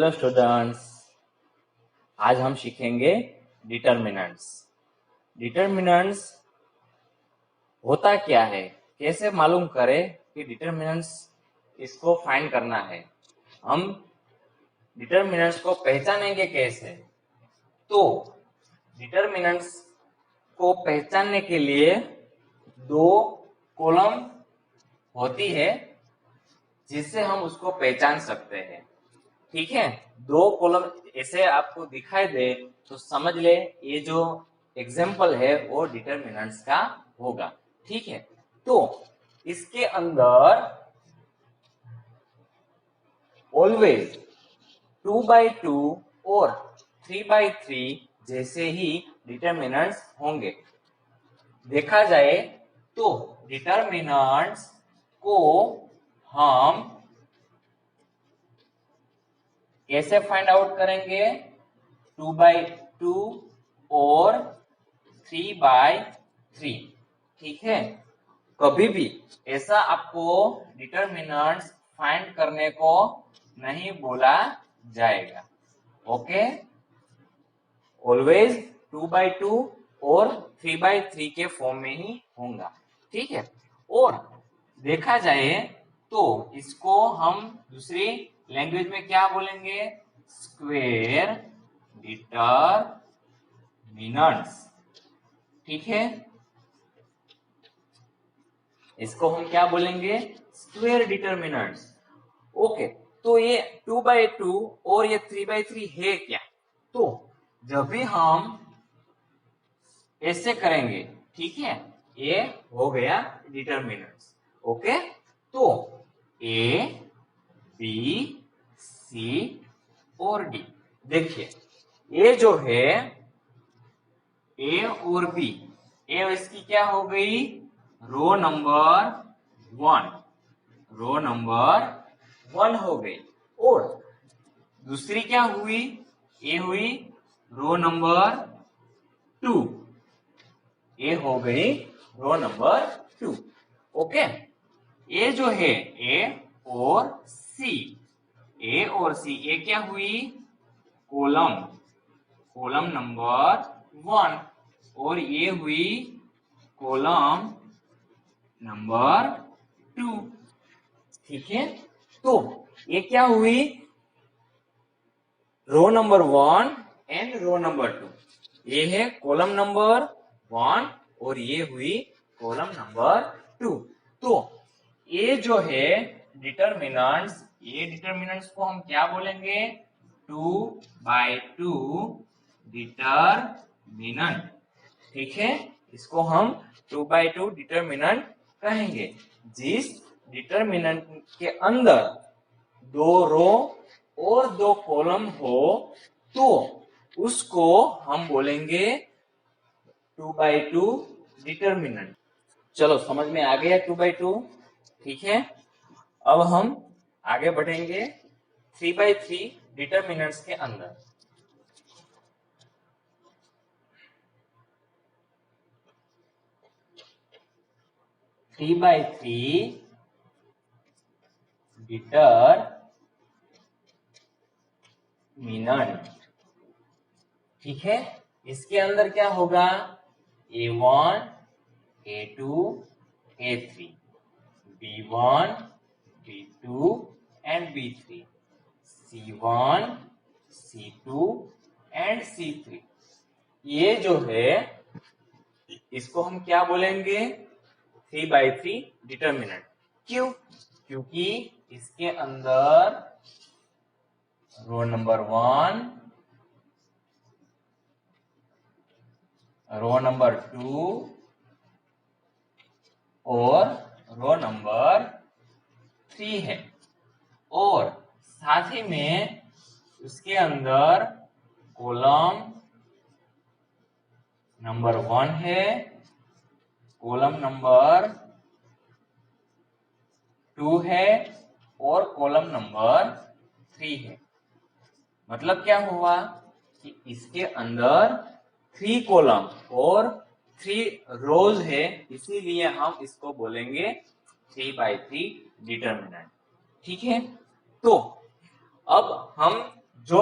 Hello students, आज हम सीखेंगे डिटर्मिनेंट्स। डिटर्मिनेंट्स होता क्या है, कैसे मालूम करें कि डिटर्मिनेंट्स इसको फाइंड करना है। हम डिटर्मिनेंट्स को पहचानेंगे कैसे? तो डिटर्मिनेंट्स को पहचानने के लिए दो कॉलम होती है जिससे हम उसको पहचान सकते हैं। ठीक है, दो कॉलम ऐसे आपको दिखाई दे तो समझ ले ये जो एग्जाम्पल है वो डिटर्मिनेंट्स का होगा। ठीक है, तो इसके अंदर ऑलवेज 2/2 और 3/3 जैसे ही डिटर्मिनेंट्स होंगे। देखा जाए तो डिटर्मिनेंट्स को हम कैसे फाइंड आउट करेंगे? 2/2 और 3/3। ठीक है, कभी भी ऐसा आपको डिटर्मिनेंट्स फाइंड करने को नहीं बोला जाएगा। ओके, ऑलवेज 2/2 और 3/3 के फॉर्म में ही होगा। ठीक है, और देखा जाए तो इसको हम दूसरी लैंग्वेज में क्या बोलेंगे? Square determinants. ठीक है, इसको हम क्या बोलेंगे? Square determinants. ओके, तो ये 2/2 और ये 3/3 है क्या? तो जब भी हम ऐसे करेंगे, ठीक है, ये हो गया डिटर्मिनेंट्स। ओके, तो ए, बी, सी और डी। देखिए, ये जो है ए और बी, ए इसकी क्या हो गई? रो नंबर 1, रो नंबर 1 हो गई। और दूसरी क्या हुई? ये हुई रो नंबर 2, ये हो गई रो नंबर 2। ओके, ये जो है ए और सी, ए और सी, ये क्या हुई? कॉलम, कॉलम नंबर 1, और ये हुई कॉलम नंबर 2। ठीक है, तो ये क्या हुई? Row number 1 and row number 2। ये है कॉलम नंबर 1 और ये हुई कॉलम नंबर 2। तो ये जो है डिटर्मिनेंट्स, ये डिटर्मिनेंट्स को हम क्या बोलेंगे? 2/2 डिटर्मिनेंट। ठीक है, इसको हम 2/2 डिटर्मिनेंट कहेंगे। जिस डिटर्मिनेंट के अंदर दो रो और दो कॉलम हो तो उसको हम बोलेंगे 2/2 डिटर्मिनेंट। चलो, समझ में आ गया 2/2? ठीक है, अब हम आगे बढ़ेंगे 3/3 डिटर्मिनेंट्स के अंदर। 3/3 डिटर्मिनेंट। ठीक है, इसके अंदर क्या होगा? A1, A2, A3, B1, B2 and B3, C1, C2 and C3। ये जो है इसको हम क्या बोलेंगे? 3/3 डिटर्मिनेंट। क्यों? क्योंकि इसके अंदर रो नंबर 1, रो नंबर 2 और रो नंबर 3 है, और साथ ही में उसके अंदर कॉलम नंबर 1 है, कॉलम नंबर 2 है और कॉलम नंबर 3 है। मतलब क्या हुआ कि इसके अंदर 3 कॉलम और 3 रोज है, इसीलिए हम इसको बोलेंगे 3/3 डिटर्मिनेंट। ठीक है, तो अब हम जो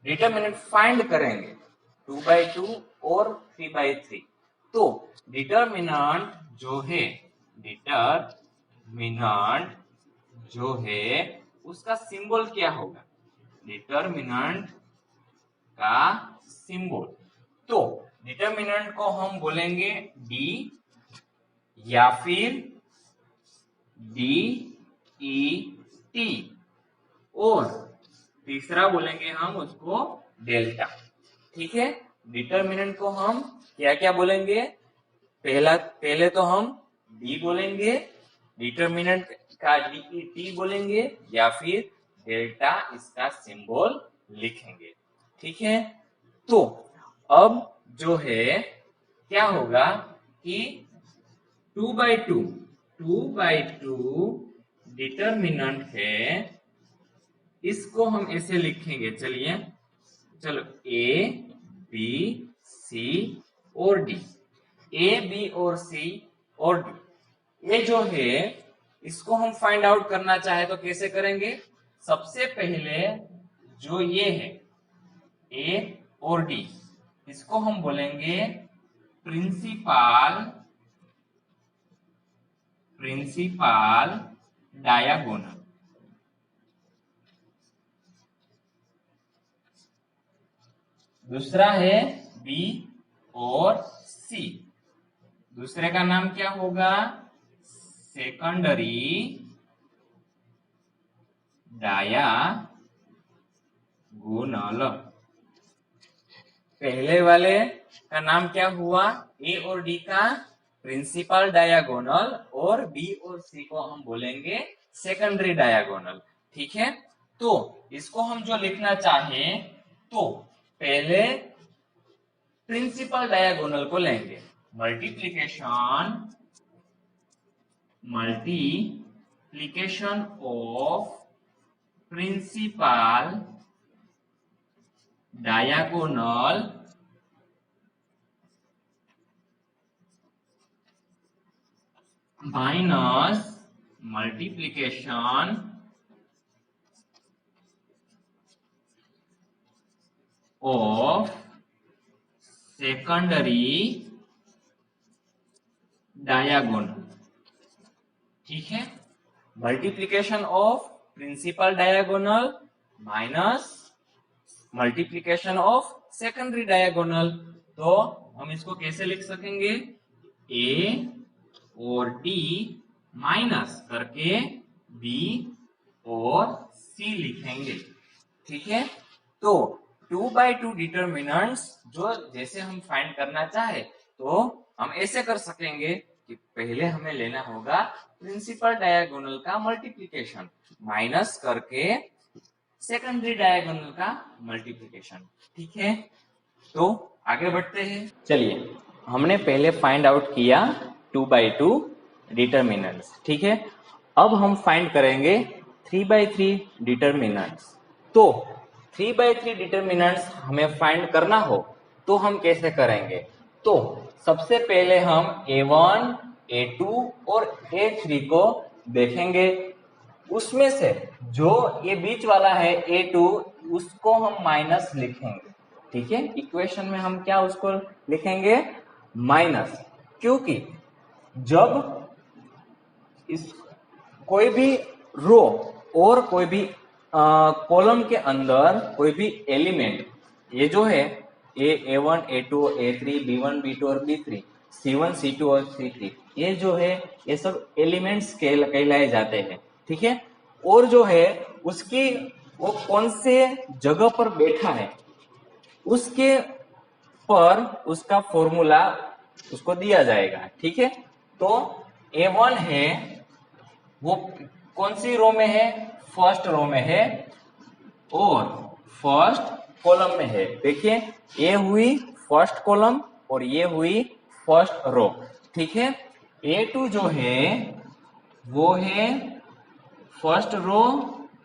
डिटरमिनेंट फाइंड करेंगे 2/2 और 3/3, तो डिटरमिनेंट जो है उसका सिंबल क्या होगा, डिटरमिनेंट का सिंबल, तो डिटरमिनेंट को हम बोलेंगे डी या फिर डी ई टी, और तीसरा बोलेंगे हम उसको डेल्टा। ठीक है, डिटरमिनेंट को हम क्या क्या बोलेंगे, पहले तो हम डी बोलेंगे, डिटरमिनेंट का डी टी बोलेंगे, या फिर डेल्टा इसका सिंबल लिखेंगे। ठीक है, तो अब जो है क्या होगा कि 2/2 डिटरमिनेंट है, इसको हम ऐसे लिखेंगे, चलो ए बी सी और डी, ए बी और सी और डी, ये जो है इसको हम फाइंड आउट करना चाहे तो कैसे करेंगे, सबसे पहले जो ये है ए और डी, इसको हम बोलेंगे प्रिंसिपल डायगोनल। दूसरा है बी और सी, दूसरे का नाम क्या होगा, सेकेंडरी डायगोनल। पहले वाले का नाम क्या हुआ, ए और डी का प्रिंसिपल डायगोनल, और बी और सी को हम बोलेंगे सेकेंडरी डायगोनल। ठीक है, तो इसको हम जो लिखना चाहे तो पहले प्रिंसिपल डायगोनल को लेंगे, multiplication of principal diagonal minus multiplication of secondary diagonal. ठीक है, multiplication of principal diagonal minus multiplication of secondary diagonal, तो हम इसको कैसे लिख सकेंगे, ए और डी माइनस करके बी और सी लिखेंगे। ठीक है, तो 2/2 डिटरमिनेंट्स जो जैसे हम फाइंड करना चाहे तो हम ऐसे कर सकेंगे कि पहले हमें लेना होगा प्रिंसिपल डायगोनल का मल्टीप्लिकेशन माइनस करके सेकेंडरी डायगोनल का मल्टीप्लिकेशन। ठीक है, तो आगे बढ़ते हैं। चलिए, हमने पहले फाइंड आउट किया 2/2 डिटरमिनेंट्स। ठीक है, अब हम फाइंड करेंगे 3/3 डिटरमिनेंट्स। तो 3/3 डिटरमिनेंट्स हमें फाइंड करना हो तो हम कैसे करेंगे, तो सबसे पहले हम A1, A2 और A3 को देखेंगे, उसमें से जो ये बीच वाला है A2 उसको हम माइनस लिखेंगे। ठीक है, इक्वेशन में हम क्या उसको लिखेंगे, माइनस, क्योंकि जब इस कोई भी रो और कोई भी कॉलम के अंदर कोई भी एलिमेंट, ये जो है A1, A2, A3, B1, B2 और B3, C1, C2 और C3, ये जो है ये सब एलिमेंट्स कहलाए जाते हैं। ठीक है, और जो है उसकी वो कौन से जगह पर बैठा है उसके पर उसका फॉर्मूला उसको दिया जाएगा। ठीक है, तो A1 है वो कौन सी रो में है, फर्स्ट रो में है और फर्स्ट कॉलम में है। देखिए, ये हुई फर्स्ट कॉलम और ये हुई फर्स्ट रो। ठीक है, A2 जो है वो है फर्स्ट रो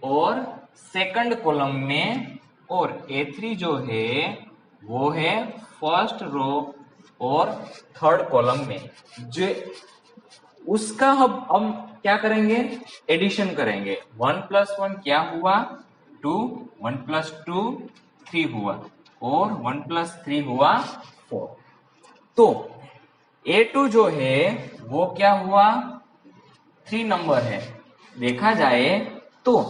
और सेकंड कॉलम में, और A3 जो है वो है फर्स्ट रो और थर्ड कॉलम में। जो उसका हम क्या करेंगे, एडिशन करेंगे। 1 + 1 क्या हुआ, 2, 1 प्लस 2 3 हुआ और 1 प्लस 3 हुआ 4। तो A2 जो है वो क्या हुआ, 3 नंबर है। देखा जाए तो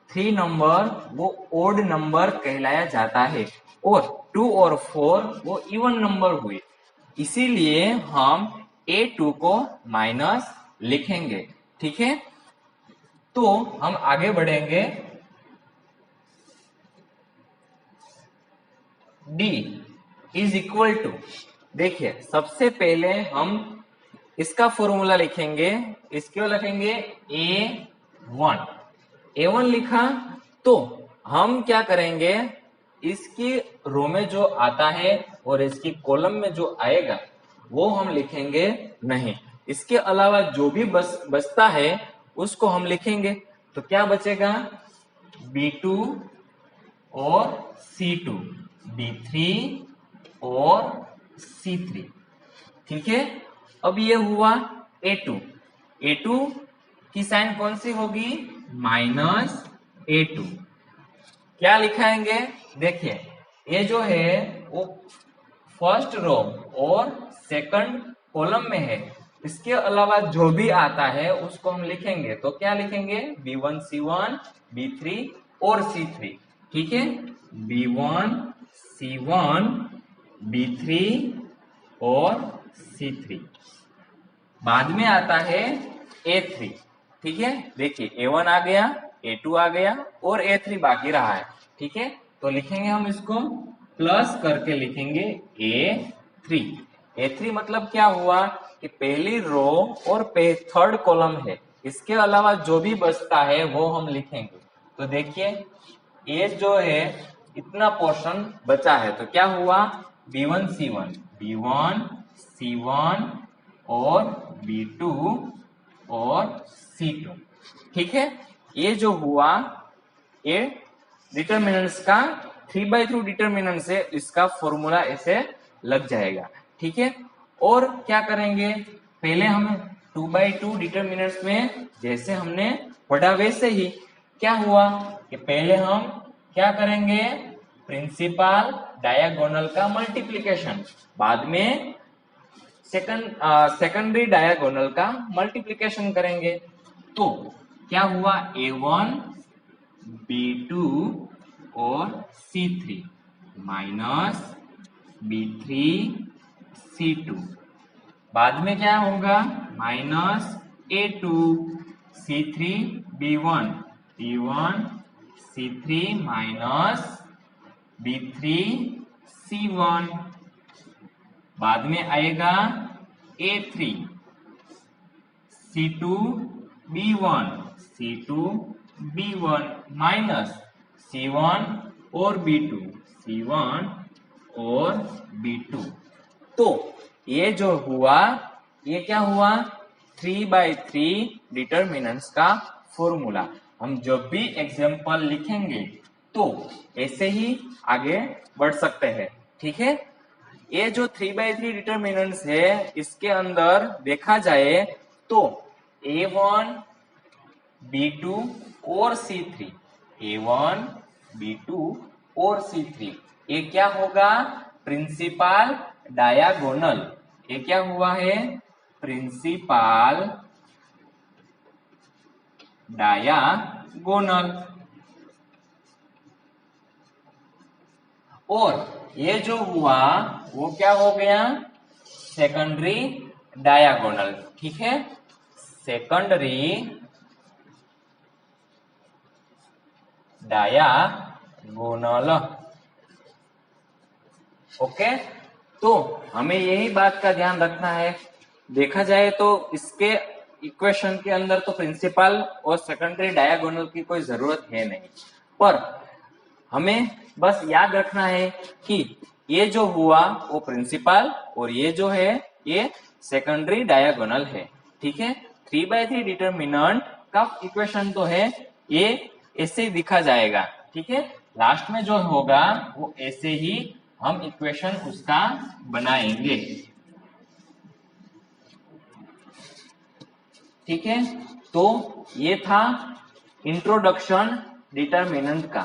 3 नंबर वो ओड नंबर कहलाया जाता है और 2 और 4 वो इवन नंबर हुए, इसीलिए हम A2 को माइनस लिखेंगे। ठीक है, तो हम आगे बढ़ेंगे। D इज इक्वल टू, देखिए सबसे पहले हम इसका फॉर्मूला लिखेंगे, इसके लिखेंगे A1। A1 लिखा तो हम क्या करेंगे, इसकी रो में जो आता है और इसकी कॉलम में जो आएगा वो हम लिखेंगे नहीं, इसके अलावा जो भी बचता है उसको हम लिखेंगे। तो क्या बचेगा, B2 और C2, B3 और C3। ठीक है, अब ये हुआ A2। A2 की साइन कौन सी होगी, माइनस A2। क्या लिखाएंगे, देखिए ये जो है वो फर्स्ट रो और सेकंड कॉलम में है, इसके अलावा जो भी आता है उसको हम लिखेंगे। तो क्या लिखेंगे, B1 C1 B3 और C3। ठीक है, B1 C1 B3 और C3। बाद में आता है A3। ठीक है, देखिए A1 आ गया, A2 आ गया और A3 बाकी रहा है। ठीक है, तो लिखेंगे हम इसको प्लस करके लिखेंगे A3। A3 मतलब क्या हुआ कि पहली रो और थर्ड कॉलम है, इसके अलावा जो भी बचता है वो हम लिखेंगे। तो देखिए ये जो है इतना पोर्शन बचा है, तो क्या हुआ, B1 C1 B1 C1 और B2 और C2। ठीक है, ये जो हुआ ये डिटर्मिनेंट्स का 3/3 डिटर्मिनेंट से इसका फॉर्मूला ऐसे लग जाएगा। ठीक है, और क्या करेंगे, पहले हम 2/2 डिटर्मिनेंट्स में जैसे हमने पढ़ा वैसे ही क्या हुआ कि पहले हम क्या करेंगे, प्रिंसिपल डायगोनल का मल्टीप्लिकेशन, बाद में सेकेंडरी डायगोनल का मल्टीप्लिकेशन करेंगे। तो क्या हुआ, A1 B2 और C3 माइनस B3 C2, बाद में क्या होगा, minus A2 C3 B1 B1 C3 minus B3 C1, बाद में आएगा A3 C2 B1 C2 B1 minus C1 और B2 C1 और B2। तो ये जो हुआ, ये क्या हुआ, 3/3 डिटर्मिनेंट्स का फॉर्मूला। हम जब भी एग्जाम्पल लिखेंगे तो ऐसे ही आगे बढ़ सकते हैं। ठीक है, ये जो 3/3 डिटर्मिनेंट्स है इसके अंदर देखा जाए तो A1 B2 और C3, A1 B2 और C3, ये क्या होगा, प्रिंसिपल डायगोनल। ये क्या हुआ है, प्रिंसिपल डायगोनल। और ये जो हुआ वो क्या हो गया, सेकेंडरी डायगोनल। ठीक है, सेकेंडरी डायगोनल। ओके, तो हमें यही बात का ध्यान रखना है। देखा जाए तो इसके इक्वेशन के अंदर तो प्रिंसिपल और सेकेंडरी डायगोनल की कोई जरूरत है नहीं, पर हमें बस याद रखना है कि ये जो हुआ वो प्रिंसिपल और ये जो है ये सेकेंडरी डायगोनल है। ठीक है, 3/3 डिटर्मिनेंट का इक्वेशन तो है ये ऐसे ही दिखा जाएगा। ठीक है, लास्ट में जो होगा वो ऐसे ही हम इक्वेशन उसका बनाएंगे। ठीक है, तो ये था इंट्रोडक्शन डिटर्मिनेंट का।